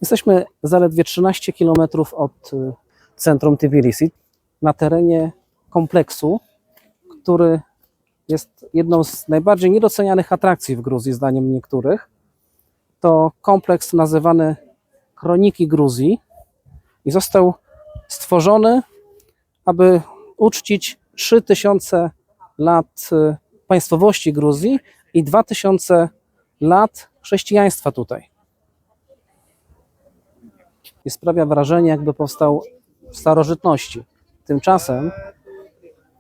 Jesteśmy zaledwie 13 km od centrum Tbilisi, na terenie kompleksu, który jest jedną z najbardziej niedocenianych atrakcji w Gruzji, zdaniem niektórych. To kompleks nazywany Kroniki Gruzji i został stworzony, aby uczcić 3000 lat państwowości Gruzji i 2000 lat chrześcijaństwa tutaj. I sprawia wrażenie, jakby powstał w starożytności. Tymczasem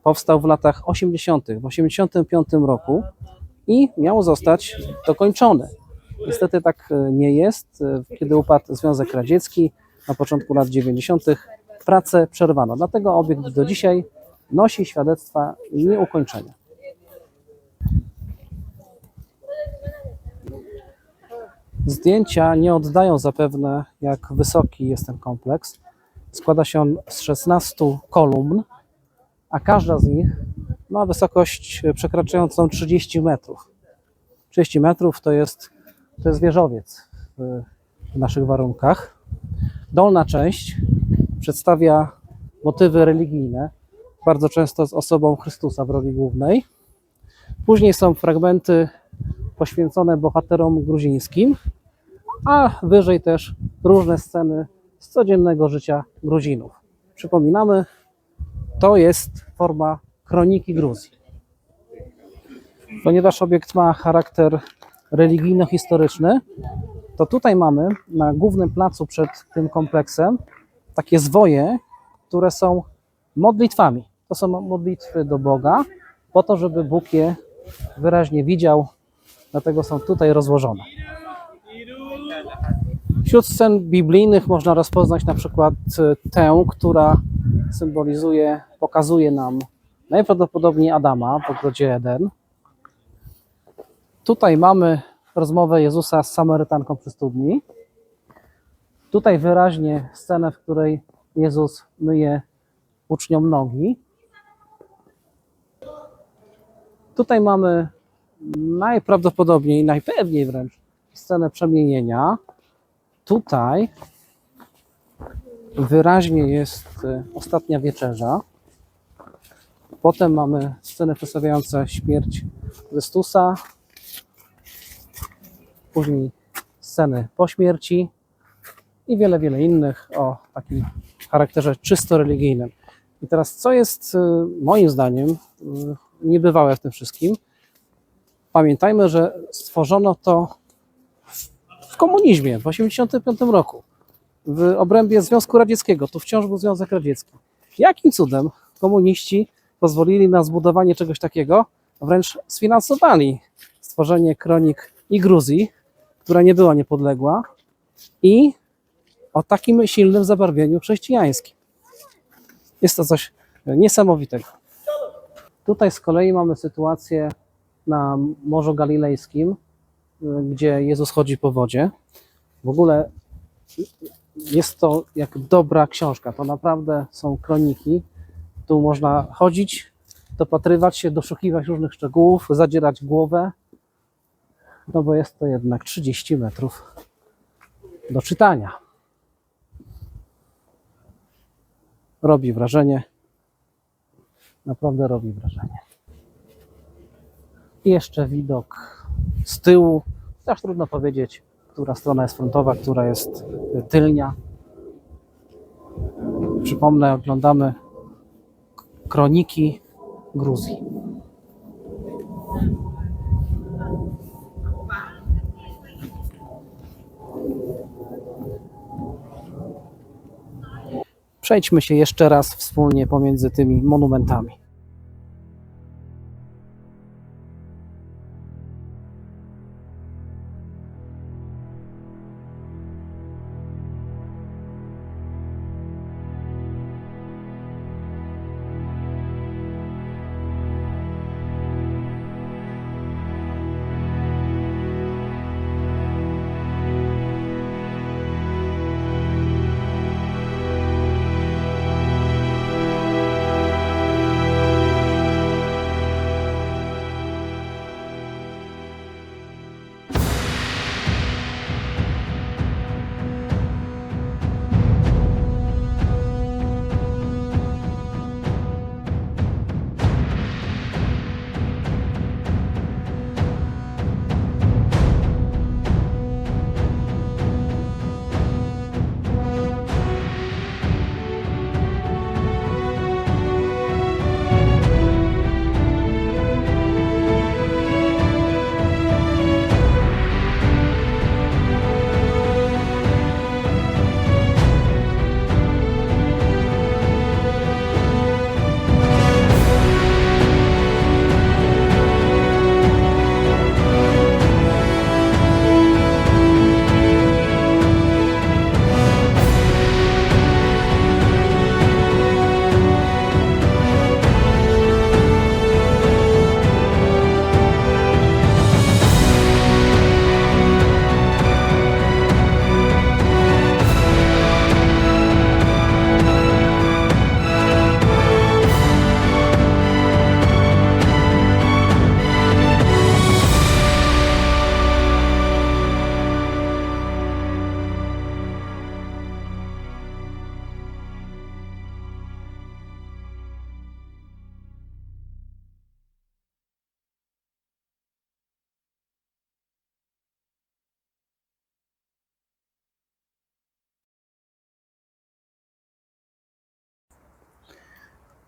powstał w latach 80., w 85 roku i miał zostać dokończony. Niestety tak nie jest. Kiedy upadł Związek Radziecki na początku lat 90., pracę przerwano. Dlatego obiekt do dzisiaj nosi świadectwa nieukończenia. Zdjęcia nie oddają zapewne, jak wysoki jest ten kompleks. Składa się on z 16 kolumn, a każda z nich ma wysokość przekraczającą 30 metrów. 30 metrów to jest wieżowiec w naszych warunkach. Dolna część przedstawia motywy religijne, bardzo często z osobą Chrystusa w roli głównej. Później są fragmenty poświęcone bohaterom gruzińskim, a wyżej też różne sceny z codziennego życia Gruzinów. Przypominamy, to jest forma kroniki Gruzji. Ponieważ obiekt ma charakter religijno-historyczny, to tutaj mamy na głównym placu przed tym kompleksem takie zwoje, które są modlitwami. To są modlitwy do Boga, po to, żeby Bóg je wyraźnie widział, dlatego są tutaj rozłożone. Wśród scen biblijnych można rozpoznać na przykład tę, która symbolizuje, pokazuje nam najprawdopodobniej Adama w ogrodzie Eden. Tutaj mamy rozmowę Jezusa z Samarytanką przy studni. Tutaj wyraźnie scenę, w której Jezus myje uczniom nogi. Tutaj mamy najprawdopodobniej, najpewniej wręcz scenę przemienienia. Tutaj wyraźnie jest ostatnia wieczerza. Potem mamy sceny przedstawiające śmierć Chrystusa. Później sceny po śmierci i wiele, wiele innych o takim charakterze czysto religijnym. I teraz, co jest moim zdaniem niebywałe w tym wszystkim? Pamiętajmy, że stworzono to w komunizmie w 1985 roku, w obrębie Związku Radzieckiego. Tu wciąż był Związek Radziecki. Jakim cudem komuniści pozwolili na zbudowanie czegoś takiego, wręcz sfinansowali stworzenie kronik i Gruzji, która nie była niepodległa, i o takim silnym zabarwieniu chrześcijańskim. Jest to coś niesamowitego. Tutaj z kolei mamy sytuację na Morzu Galilejskim, gdzie Jezus chodzi po wodzie. W ogóle jest to jak dobra książka. To naprawdę są kroniki. Tu można chodzić, dopatrywać się, doszukiwać różnych szczegółów, zadzierać głowę, no bo jest to jednak 30 metrów do czytania. Robi wrażenie. Naprawdę robi wrażenie. I jeszcze widok z tyłu. Też trudno powiedzieć, która strona jest frontowa, która jest tylnia. Przypomnę, oglądamy kroniki Gruzji. Przejdźmy się jeszcze raz wspólnie pomiędzy tymi monumentami.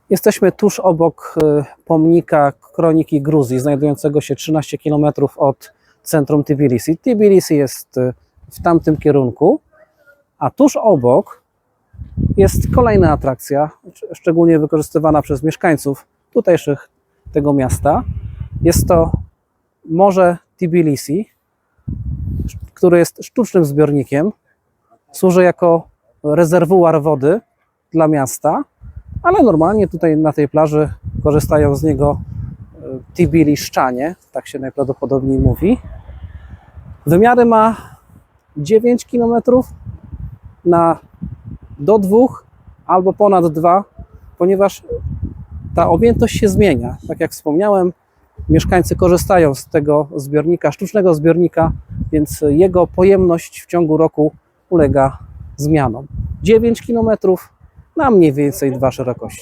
Jesteśmy tuż obok pomnika Kroniki Gruzji, znajdującego się 13 km od centrum Tbilisi. Tbilisi jest w tamtym kierunku, a tuż obok jest kolejna atrakcja, szczególnie wykorzystywana przez mieszkańców tutejszych tego miasta. Jest to Morze Tbilisi, które jest sztucznym zbiornikiem. Służy jako rezerwuar wody dla miasta, ale normalnie tutaj na tej plaży korzystają z niego Tbiliszczanie, tak się najprawdopodobniej mówi. Wymiary ma 9 km do 2 albo ponad 2, ponieważ ta objętość się zmienia. Tak jak wspomniałem, mieszkańcy korzystają z tego zbiornika, sztucznego zbiornika, więc jego pojemność w ciągu roku ulega zmianom. 9 km na mniej więcej 2 szerokości.